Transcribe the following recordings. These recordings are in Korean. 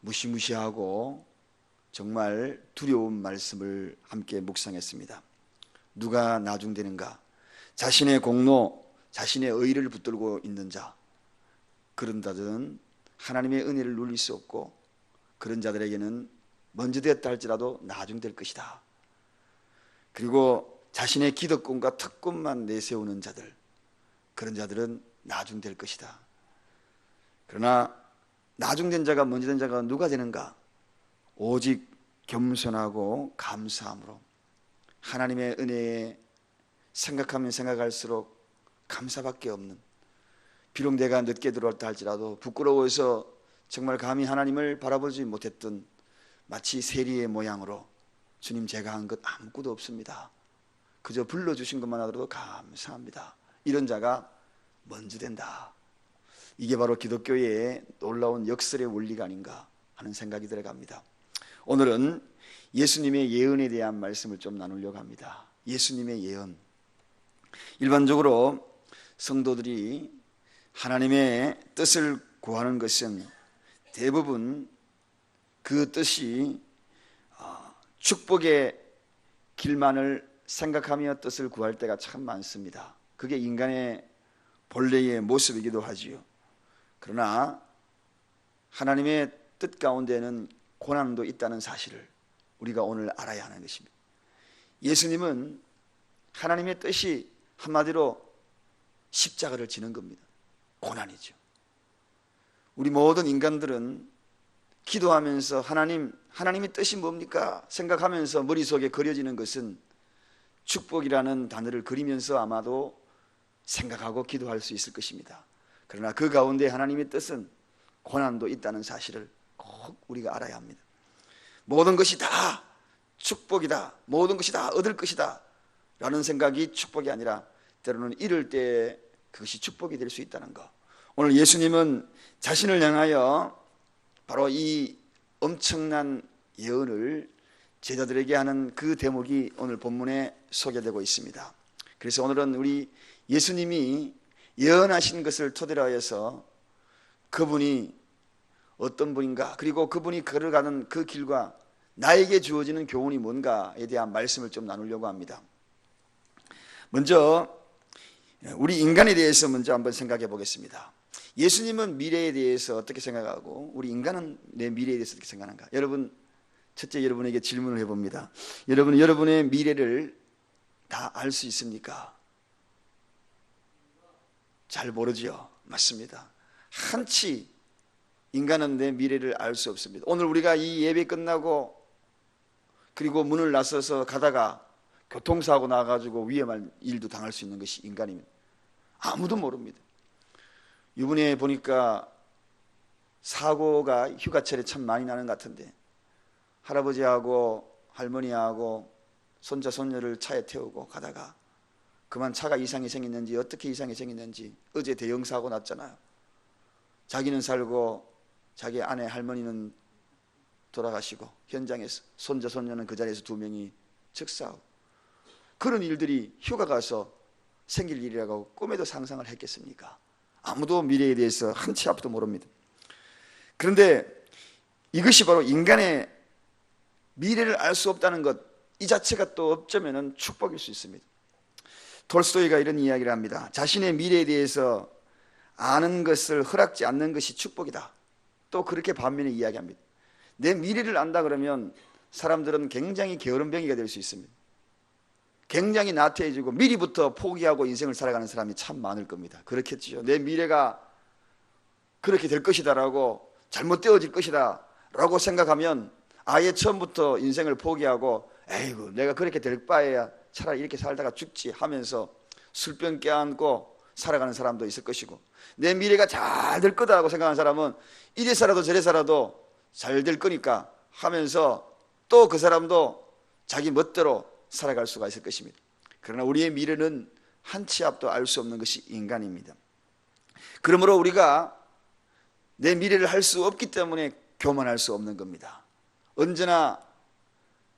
무시무시하고 정말 두려운 말씀을 함께 묵상했습니다. 누가 나중되는가? 자신의 공로, 자신의 의를 붙들고 있는 자, 그런 자들은 하나님의 은혜를 누릴 수 없고, 그런 자들에게는 먼저 되었다 할지라도 나중될 것이다. 그리고 자신의 기득권과 특권만 내세우는 자들, 그런 자들은 나중될 것이다. 그러나 나중된 자가 먼저 된 자가 누가 되는가? 오직 겸손하고 감사함으로 하나님의 은혜에 생각하면 생각할수록 감사밖에 없는, 비록 내가 늦게 들어왔다 할지라도 부끄러워서 정말 감히 하나님을 바라보지 못했던 마치 세리의 모양으로 주님, 제가 한 것 아무것도 없습니다. 그저 불러주신 것만 하더라도 감사합니다. 이런 자가 먼저 된다. 이게 바로 기독교의 놀라운 역설의 원리가 아닌가 하는 생각이 들어갑니다. 오늘은 예수님의 예언에 대한 말씀을 좀 나누려고 합니다. 예수님의 예언. 일반적으로 성도들이 하나님의 뜻을 구하는 것은 대부분 그 뜻이 축복의 길만을 생각하며 뜻을 구할 때가 참 많습니다. 그게 인간의 본래의 모습이기도 하지요. 그러나 하나님의 뜻 가운데는 고난도 있다는 사실을 우리가 오늘 알아야 하는 것입니다. 예수님은 하나님의 뜻이 한마디로 십자가를 지는 겁니다. 고난이죠. 우리 모든 인간들은 기도하면서 하나님의 뜻이 뭡니까? 생각하면서 머릿속에 그려지는 것은 축복이라는 단어를 그리면서 아마도 생각하고 기도할 수 있을 것입니다. 그러나 그 가운데 하나님의 뜻은 고난도 있다는 사실을 꼭 우리가 알아야 합니다. 모든 것이 다 축복이다, 모든 것이 다 얻을 것이다 라는 생각이 축복이 아니라 때로는 이럴 때 그것이 축복이 될 수 있다는 것. 오늘 예수님은 자신을 향하여 바로 이 엄청난 예언을 제자들에게 하는 그 대목이 오늘 본문에 소개되고 있습니다. 그래서 오늘은 우리 예수님이 예언하신 것을 토대로 하여서 그분이 어떤 분인가, 그리고 그분이 걸어가는 그 길과 나에게 주어지는 교훈이 뭔가에 대한 말씀을 좀 나누려고 합니다. 먼저 우리 인간에 대해서 먼저 한번 생각해 보겠습니다. 예수님은 미래에 대해서 어떻게 생각하고 우리 인간은 내 미래에 대해서 어떻게 생각하는가? 여러분, 첫째 여러분에게 질문을 해봅니다. 여러분, 여러분의 미래를 다 알 수 있습니까? 잘 모르지요. 맞습니다. 한치 인간은 내 미래를 알 수 없습니다. 오늘 우리가 이 예배 끝나고 그리고 문을 나서서 가다가 교통사고 나가지고 위험한 일도 당할 수 있는 것이 인간입니다. 아무도 모릅니다. 이번에 보니까 사고가 휴가철에 참 많이 나는 것 같은데, 할아버지하고 할머니하고 손자 손녀를 차에 태우고 가다가 그만 차가 이상이 생겼는지 어떻게 이상이 생겼는지 어제 대형 사고 났잖아요. 자기는 살고 자기 아내 할머니는 돌아가시고 현장에서 손자 손녀는 그 자리에서 2명이 즉사하고, 그런 일들이 휴가 가서 생길 일이라고 꿈에도 상상을 했겠습니까? 아무도 미래에 대해서 한치 앞도 모릅니다. 그런데 이것이 바로 인간의 미래를 알 수 없다는 것, 이 자체가 또 어쩌면 축복일 수 있습니다. 톨스토이가 이런 이야기를 합니다. 자신의 미래에 대해서 아는 것을 허락지 않는 것이 축복이다. 또 그렇게 반면에 이야기합니다. 내 미래를 안다 그러면 사람들은 굉장히 게으름뱅이가 될 수 있습니다. 굉장히 나태해지고 미리부터 포기하고 인생을 살아가는 사람이 참 많을 겁니다. 그렇겠죠. 내 미래가 그렇게 될 것이다라고, 잘못되어질 것이다 라고 생각하면 아예 처음부터 인생을 포기하고, 에이구 내가 그렇게 될 바에야 차라리 이렇게 살다가 죽지 하면서 술병 껴안고 살아가는 사람도 있을 것이고, 내 미래가 잘 될 거다라고 생각하는 사람은 이래 살아도 저래 살아도 잘 될 거니까 하면서 또 그 사람도 자기 멋대로 살아갈 수가 있을 것입니다. 그러나 우리의 미래는 한치 앞도 알 수 없는 것이 인간입니다. 그러므로 우리가 내 미래를 할 수 없기 때문에 교만할 수 없는 겁니다. 언제나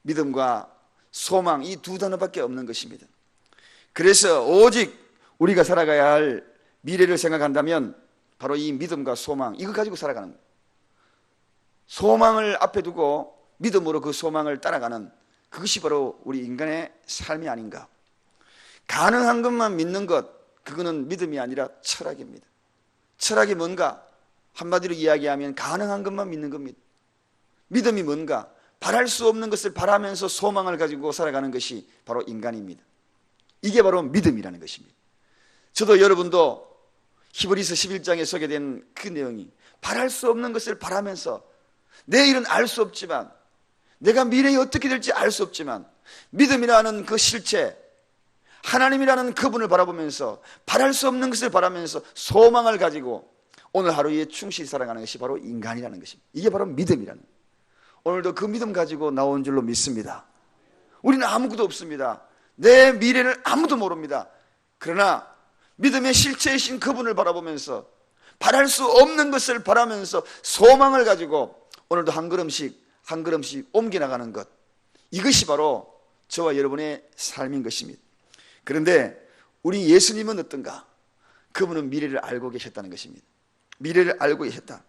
믿음과 소망, 이 두 단어밖에 없는 것입니다. 그래서 오직 우리가 살아가야 할 미래를 생각한다면 바로 이 믿음과 소망, 이거 가지고 살아가는 거예요. 소망을 앞에 두고 믿음으로 그 소망을 따라가는, 그것이 바로 우리 인간의 삶이 아닌가. 가능한 것만 믿는 것, 그거는 믿음이 아니라 철학입니다. 철학이 뭔가? 한마디로 이야기하면 가능한 것만 믿는 겁니다. 믿음이 뭔가? 바랄 수 없는 것을 바라면서 소망을 가지고 살아가는 것이 바로 인간입니다. 이게 바로 믿음이라는 것입니다. 저도 여러분도 히브리서 11장에 소개된 그 내용이, 바랄 수 없는 것을 바라면서, 내일은 알 수 없지만, 내가 미래에 어떻게 될지 알 수 없지만, 믿음이라는 그 실체, 하나님이라는 그분을 바라보면서 바랄 수 없는 것을 바라면서 소망을 가지고 오늘 하루에 충실히 살아가는 것이 바로 인간이라는 것입니다. 이게 바로 믿음이라는 거예요. 오늘도 그 믿음 가지고 나온 줄로 믿습니다. 우리는 아무것도 없습니다. 내 미래를 아무도 모릅니다. 그러나 믿음의 실체이신 그분을 바라보면서 바랄 수 없는 것을 바라면서 소망을 가지고 오늘도 한 걸음씩 한 걸음씩 옮겨나가는 것, 이것이 바로 저와 여러분의 삶인 것입니다. 그런데 우리 예수님은 어떤가? 그분은 미래를 알고 계셨다는 것입니다. 미래를 알고 계셨다.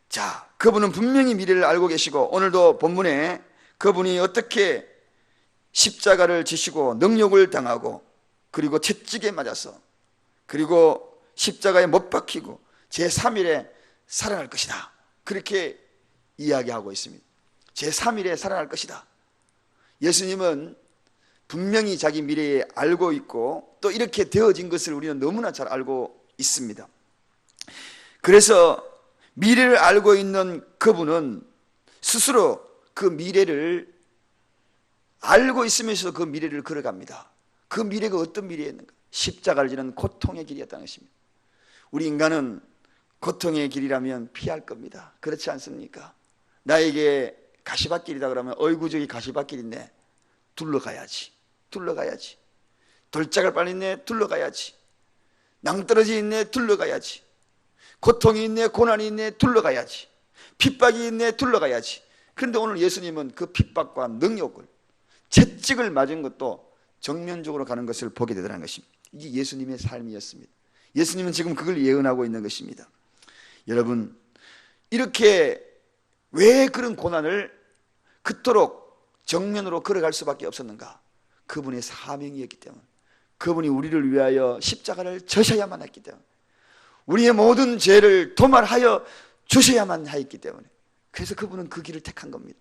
자, 그분은 분명히 미래를 알고 계시고, 오늘도 본문에 그분이 어떻게 십자가를 지시고 능욕을 당하고, 그리고 채찍에 맞아서, 그리고 십자가에 못 박히고 제3일에 살아날 것이다, 그렇게 이야기하고 있습니다. 제3일에 살아날 것이다. 예수님은 분명히 자기 미래에 알고 있고 또 이렇게 되어진 것을 우리는 너무나 잘 알고 있습니다. 그래서 미래를 알고 있는 그분은 스스로 그 미래를 알고 있으면서 그 미래를 걸어갑니다. 그 미래가 어떤 미래였는가? 십자가를 지는 고통의 길이었다는 것입니다. 우리 인간은 고통의 길이라면 피할 겁니다. 그렇지 않습니까? 나에게 가시밭길이다 그러면 어이구 저기 가시밭길인데 둘러가야지, 둘러가야지. 돌짝을 빨리네, 둘러가야지. 낭떠러지 있네, 둘러가야지. 고통이 있네, 고난이 있네, 둘러가야지. 핍박이 있네, 둘러가야지. 그런데 오늘 예수님은 그 핍박과 능욕을, 채찍을 맞은 것도 정면적으로 가는 것을 보게 되더라는 것입니다. 이게 예수님의 삶이었습니다. 예수님은 지금 그걸 예언하고 있는 것입니다. 여러분, 이렇게 왜 그런 고난을 그토록 정면으로 걸어갈 수밖에 없었는가? 그분의 사명이었기 때문에, 그분이 우리를 위하여 십자가를 져셔야만 했기 때문에, 우리의 모든 죄를 도말하여 주셔야만 하였기 때문에, 그래서 그분은 그 길을 택한 겁니다.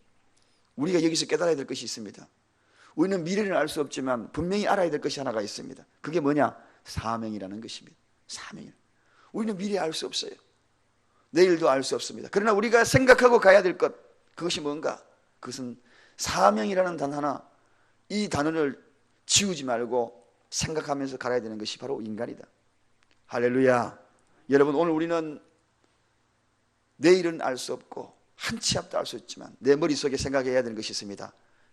우리가 여기서 깨달아야 될 것이 있습니다. 우리는 미래를 알 수 없지만 분명히 알아야 될 것이 하나가 있습니다. 그게 뭐냐? 사명이라는 것입니다. 사명이라. 우리는 미래 알 수 없어요. 내일도 알 수 없습니다. 그러나 우리가 생각하고 가야 될 것, 그것이 뭔가? 그것은 사명이라는 단 하나, 이 단어를 지우지 말고 생각하면서 갈아야 되는 것이 바로 인간이다. 할렐루야. 여러분, 오늘 우리는 내일은 알 수 없고 한 치 앞도 알 수 없지만 내 머릿속에 생각해야 되는 것이 있습니다.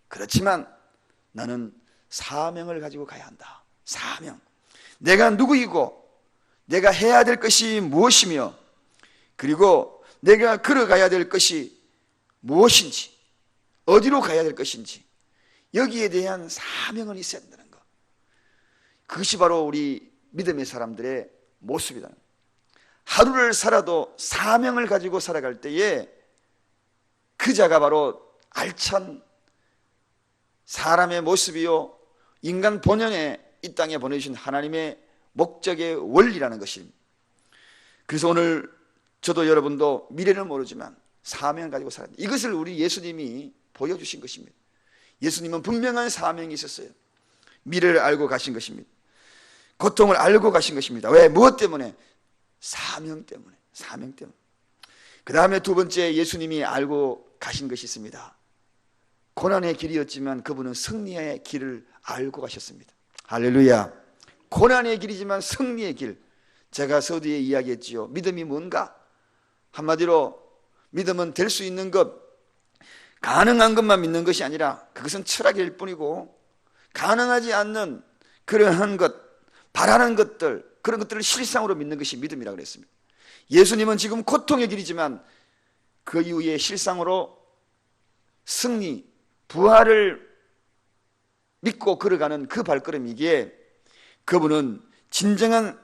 그렇지만 나는 사명을 가지고 가야 한다. 사명. 내가 누구이고 내가 해야 될 것이 무엇이며, 그리고 내가 걸어가야 될 것이 무엇인지, 어디로 가야 될 것인지, 여기에 대한 사명은 있어야 된다는 것. 그것이 바로 우리 믿음의 사람들의 모습이다. 하루를 살아도 사명을 가지고 살아갈 때에 그 자가 바로 알찬 사람의 모습이요, 인간 본연의 이 땅에 보내주신 하나님의 목적의 원리라는 것입니다. 그래서 오늘 저도 여러분도 미래는 모르지만 사명을 가지고 살아야 합니다. 이것을 우리 예수님이 보여주신 것입니다. 예수님은 분명한 사명이 있었어요. 미래를 알고 가신 것입니다. 고통을 알고 가신 것입니다. 왜? 무엇 때문에? 사명 때문에. 사명 때문에. 그 다음에 두 번째 예수님이 알고 가신 것이 있습니다. 고난의 길이었지만 그분은 승리의 길을 알고 가셨습니다. 할렐루야. 고난의 길이지만 승리의 길. 제가 서두에 이야기했지요. 믿음이 뭔가? 한마디로 믿음은 될 수 있는 것, 가능한 것만 믿는 것이 아니라 그것은 철학일 뿐이고, 가능하지 않는 그러한 것, 바라는 것들, 그런 것들을 실상으로 믿는 것이 믿음이라고 그랬습니다. 예수님은 지금 고통의 길이지만 그 이후에 실상으로 승리, 부활을 믿고 걸어가는 그 발걸음이기에 그분은 진정한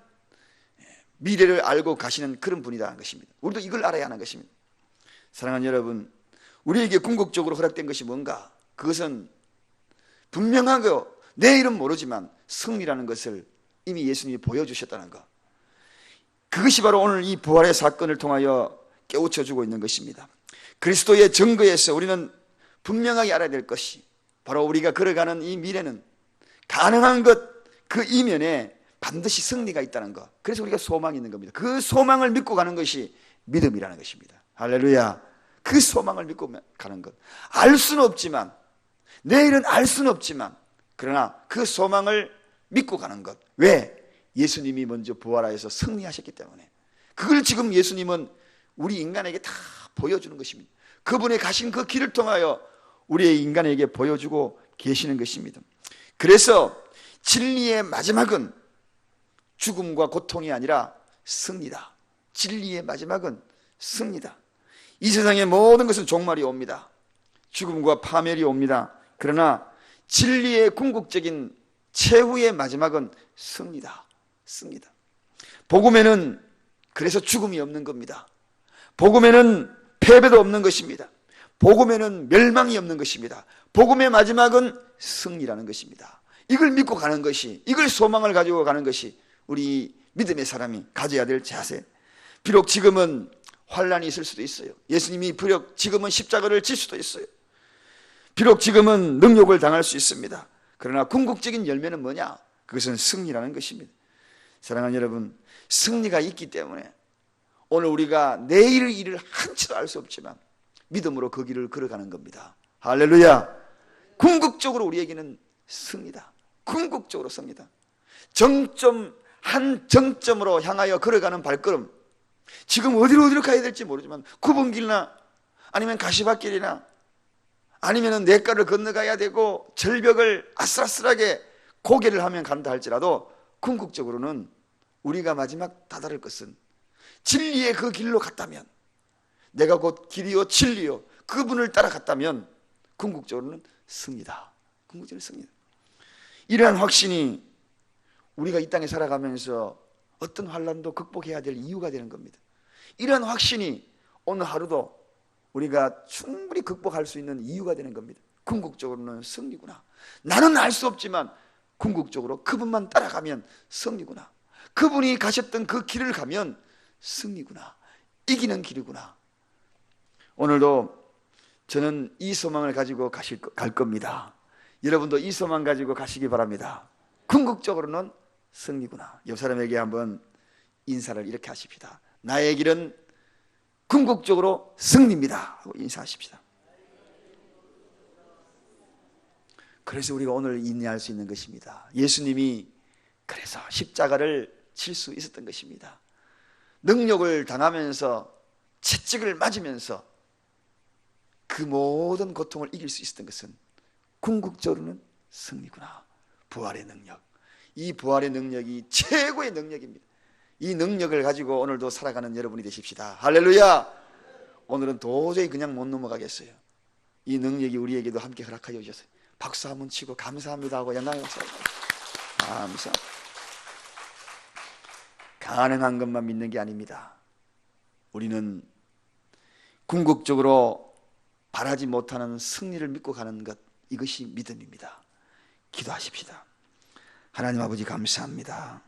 미래를 알고 가시는 그런 분이라는 것입니다. 우리도 이걸 알아야 하는 것입니다. 사랑하는 여러분, 우리에게 궁극적으로 허락된 것이 뭔가? 그것은 분명하고 내일은 모르지만 승리라는 것을 이미 예수님이 보여주셨다는 것. 그것이 바로 오늘 이 부활의 사건을 통하여 깨우쳐주고 있는 것입니다. 그리스도의 증거에서 우리는 분명하게 알아야 될 것이 바로 우리가 걸어가는 이 미래는 가능한 것 그 이면에 반드시 승리가 있다는 것. 그래서 우리가 소망이 있는 겁니다. 그 소망을 믿고 가는 것이 믿음이라는 것입니다. 할렐루야. 그 소망을 믿고 가는 것. 알 수는 없지만, 내일은 알 수는 없지만, 그러나 그 소망을 믿고 가는 것. 왜? 예수님이 먼저 부활하여서 승리하셨기 때문에. 그걸 지금 예수님은 우리 인간에게 다 보여주는 것입니다. 그분의 가신 그 길을 통하여 우리의 인간에게 보여주고 계시는 것입니다. 그래서 진리의 마지막은 죽음과 고통이 아니라 승리다. 진리의 마지막은 승리다. 이 세상의 모든 것은 종말이 옵니다. 죽음과 파멸이 옵니다. 그러나 진리의 궁극적인 최후의 마지막은 승리다. 승리다. 복음에는 그래서 죽음이 없는 겁니다. 복음에는 패배도 없는 것입니다. 복음에는 멸망이 없는 것입니다. 복음의 마지막은 승리라는 것입니다. 이걸 믿고 가는 것이, 이걸 소망을 가지고 가는 것이 우리 믿음의 사람이 가져야 될 자세. 비록 지금은 환란이 있을 수도 있어요. 예수님이 비록 지금은 십자가를 질 수도 있어요. 비록 지금은 능욕을 당할 수 있습니다. 그러나 궁극적인 열매는 뭐냐? 그것은 승리라는 것입니다. 사랑하는 여러분, 승리가 있기 때문에 오늘 우리가 내일의 일을 한치도 알 수 없지만 믿음으로 그 길을 걸어가는 겁니다. 할렐루야. 궁극적으로 우리에게는 승리다. 궁극적으로 승리다. 한 정점으로 향하여 걸어가는 발걸음. 지금 어디로 가야 될지 모르지만 9번길이나 아니면 가시밭길이나 아니면 냇가를 건너가야 되고 절벽을 아슬아슬하게 고개를 하면 간다 할지라도 궁극적으로는 우리가 마지막 다다를 것은 진리의 그 길로 갔다면, 내가 곧 길이요 진리요 그분을 따라갔다면 궁극적으로는 승리다. 궁극적으로 승리다. 이러한 확신이 우리가 이 땅에 살아가면서 어떤 환난도 극복해야 될 이유가 되는 겁니다. 이러한 확신이 오늘 하루도 우리가 충분히 극복할 수 있는 이유가 되는 겁니다. 궁극적으로는 승리구나. 나는 알 수 없지만 궁극적으로 그분만 따라가면 승리구나. 그분이 가셨던 그 길을 가면 승리구나. 이기는 길이구나. 오늘도 저는 이 소망을 가지고 갈 겁니다. 여러분도 이 소망 가지고 가시기 바랍니다. 궁극적으로는 승리구나. 옆 사람에게 한번 인사를 이렇게 하십시다. 나의 길은 궁극적으로 승리입니다 하고 인사하십시다. 그래서 우리가 오늘 인내할 수 있는 것입니다. 예수님이 그래서 십자가를 칠 수 있었던 것입니다. 능욕을 당하면서 채찍을 맞으면서 그 모든 고통을 이길 수 있었던 것은 궁극적으로는 승리구나. 부활의 능력. 이 부활의 능력이 최고의 능력입니다. 이 능력을 가지고 오늘도 살아가는 여러분이 되십시다. 할렐루야. 오늘은 도저히 그냥 못 넘어가겠어요. 이 능력이 우리에게도 함께 허락하여 주셨어요. 박수 한번 치고 감사합니다 하고 영광을 받습니다. 감사합니다. 가능한 것만 믿는 게 아닙니다. 우리는 궁극적으로 바라지 못하는 승리를 믿고 가는 것, 이것이 믿음입니다. 기도하십시다. 하나님 아버지 감사합니다.